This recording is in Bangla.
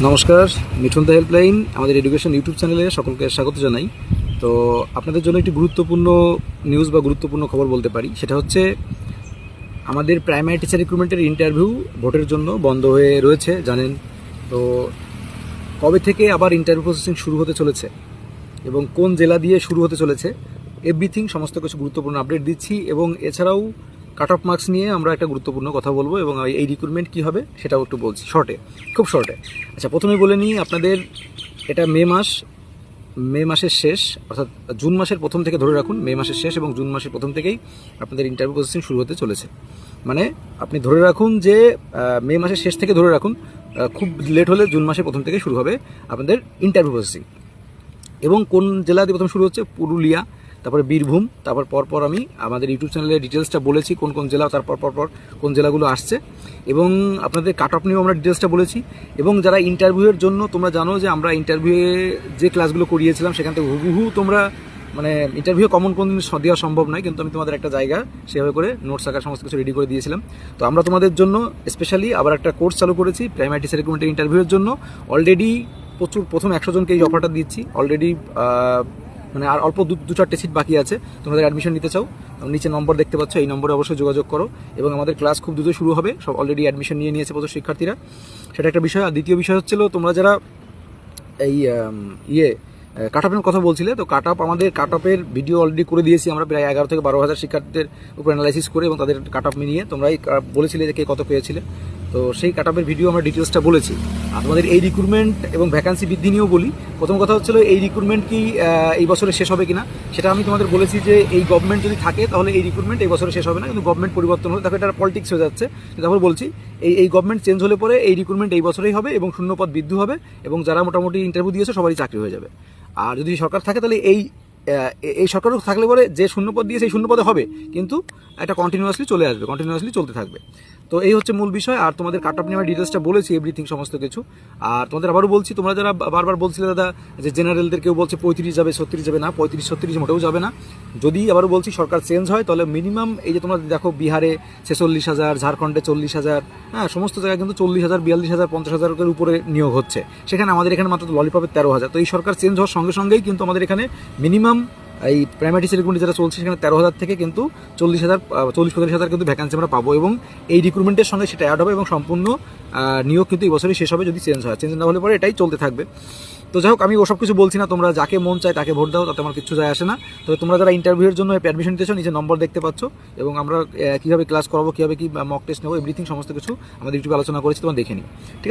নমস্কার, মিঠুন দ্য হেল্পলাইন আমাদের এডুকেশন ইউটিউব চ্যানেলে সকলকে স্বাগত জানাই। তো আপনাদের জন্য একটি গুরুত্বপূর্ণ নিউজ বা গুরুত্বপূর্ণ খবর বলতে পারি। সেটা হচ্ছে আমাদের প্রাইমারি টিচার রিক্রুটমেন্টের ইন্টারভিউ ভোটের জন্য বন্ধ হয়ে রয়েছে, জানেন। তো কবে থেকে আবার ইন্টারভিউ প্রসেসিং শুরু হতে চলেছে এবং কোন জেলা দিয়ে শুরু হতে চলেছে, এভরিথিং সমস্ত কিছু গুরুত্বপূর্ণ আপডেট দিচ্ছি। এবং এছাড়াও কাট অফ মার্কস নিয়ে আমরা একটা গুরুত্বপূর্ণ কথা বলবো এবং এই রিক্রুটমেন্ট কী হবে সেটাও একটু বলছি খুব শর্টে। আচ্ছা, প্রথমে বলে নিই, আপনাদের এটা মে মাসের শেষ, অর্থাৎ জুন মাসের প্রথম থেকে ধরে রাখুন, মে মাসের শেষ এবং জুন মাসের প্রথম থেকেই আপনাদের ইন্টারভিউ প্রসেসিং শুরু হতে চলেছে। মানে আপনি ধরে রাখুন যে মে মাসের শেষ থেকে ধরে রাখুন, খুব লেট হলে জুন মাসের প্রথম থেকে শুরু হবে আপনাদের ইন্টারভিউ প্রসেসিং। এবং কোন জেলা দিয়ে প্রথম শুরু হচ্ছে? পুরুলিয়া, তারপরে বীরভূম, তারপর পরপর আমি আমাদের ইউটিউব চ্যানেলে ডিটেলসটা বলেছি কোন কোন জেলা, তারপর পরপর কোন জেলাগুলো আসছে, এবং আপনাদের কাট অফ নিয়েও আমরা ডিটেলসটা বলেছি। এবং যারা ইন্টারভিউয়ের জন্য, তোমরা জানো যে আমরা ইন্টারভিউয়ে যে ক্লাসগুলো করিয়েছিলাম সেখান থেকে হুবহু তোমরা, মানে ইন্টারভিউ কমন কোন দিন দেওয়া সম্ভব নয়, কিন্তু আমি তোমাদের একটা জায়গা সেভাবে করে নোটস আকার সমস্ত কিছু রেডি করে দিয়েছিলাম। তো আমরা তোমাদের জন্য স্পেশালি আবার একটা কোর্স চালু করেছি প্রাইমারি টিচার রিক্রুটমেন্টের ইন্টারভিউয়ের জন্য। অলরেডি প্রথম 100 জনকে এই অফারটা দিচ্ছি অলরেডি, মানে আর অল্প দু চারটে সিট বাকি আছে। তোমাদের অ্যাডমিশন নিতে চাও, নিচে নম্বর দেখতে পাচ্ছ, এই নম্বরে অবশ্যই যোগাযোগ করো। এবং আমাদের ক্লাস খুব দ্রুত শুরু হবে, সব অলরেডি অ্যাডমিশন নিয়ে নিয়েছে প্রচুর শিক্ষার্থীরা, সেটা একটা বিষয়। আর দ্বিতীয় বিষয় হচ্ছিল, তোমরা যারা এই কাট অফের কথা বলছিলে, তো আমাদের কাট অফের ভিডিও অলরেডি করে দিয়েছি আমরা, প্রায় 11 থেকে 12,000 শিক্ষার্থীদের উপর অ্যানালাইসিস করে এবং তাদের কাট অফ মিলিয়ে। তোমরাই বলেছিলে যে কে কত পেয়েছিলে, তো সেই কাট অফের ভিডিও আমরা ডিটেলসটা বলেছি। আর তোমাদের এই রিক্রুটমেন্ট এবং ভ্যাকান্সি বৃদ্ধি নিয়েও বলি। প্রথম কথা হচ্ছিল, এই রিক্রুটমেন্ট কি এই বছরে শেষ হবে কিনা, সেটা আমি তোমাদের বলেছি যে এই গভর্নমেন্ট যদি থাকে তাহলে এই রিক্রুটমেন্ট এই বছরে শেষ হবে না, কিন্তু গভর্নমেন্ট পরিবর্তন হলে তারপরে এটা পলিটিক্স হয়ে যাচ্ছে। তারপর বলছি এই গভর্নমেন্ট চেঞ্জ হলে পরে এই রিক্রুটমেন্ট এই বছরেই হবে এবং শূন্যপদ বৃদ্ধি হবে এবং যারা মোটামুটি ইন্টারভিউ দিয়েছে সবারই চাকরি হয়ে যাবে। আর যদি সরকার থাকে তাহলে এই সরকারও থাকলে পরে যে শূন্যপদ দিয়ে সেই শূন্যপদে হবে, কিন্তু এটা কন্টিনিউয়াসলি চলে আসবে, কন্টিনিউয়াসলি চলতে থাকবে। তো এই হচ্ছে মূল বিষয়। আর তোমাদের কাট অফ নিয়ে আমি ডিটেলসটা বলেছি, এভরিথিং সমস্ত কিছু। আর তোমাদের আবারও বলছি, তোমরা যারা বারবার বলছিলে দাদা যে জেনারেলদের কেউ বলছে 35 যাবে, 36 যাবে না, 35-36 মোটেও যাবে না। যদি আবারও বলছি সরকার চেঞ্জ হয় তাহলে মিনিমাম, এই যে তোমরা দেখো বিহারে 46,000, ঝাড়খণ্ডে 40,000, হ্যাঁ সমস্ত জায়গায় কিন্তু 40,000, 42,000, 50,000-এর উপরে নিয়োগ হচ্ছে। সেখানে আমাদের এখানে মাত্র ললিপপের 13,000। তো এই সরকার চেঞ্জ হওয়ার সঙ্গে সঙ্গেই কিন্তু আমাদের এখানে মিনিমাম এই প্রাইমারি টিচার রিক্রুটমেন্ট যেটা চলছে সেখানে 13,000 থেকে কিন্তু 40,000-45,000 কিন্তু ভ্যাকান্সি আমরা পাবো, এবং এই রিক্রুটমেন্টের সঙ্গে সেটা অ্যাড হবে এবং সম্পূর্ণ নিয়োগ কিন্তু এই বছরই শেষ হবে যদি চেঞ্জ হয়। চেঞ্জ না হলে পরে এটাই চলতে থাকবে। তো যাই হোক, আমি ওসব কিছু বলছি না, তোমরা যাকে মন চায় তাকে ভোট দাও, তাতে আমার কিছু যায় আসে না। তবে তোমরা যারা ইন্টারভিউয়ের জন্য অ্যাডমিশন নিতেছো, নিচে নম্বর দেখতে পাচ্ছ, এবং আমরা কীভাবে ক্লাস করাবো, কীভাবে কি মক টেস্ট নেবো, এভরিথিং সমস্ত কিছু আমাদের ইউটিউবে আলোচনা করেছি, তোমরা দেখে নিও, ঠিক আছে।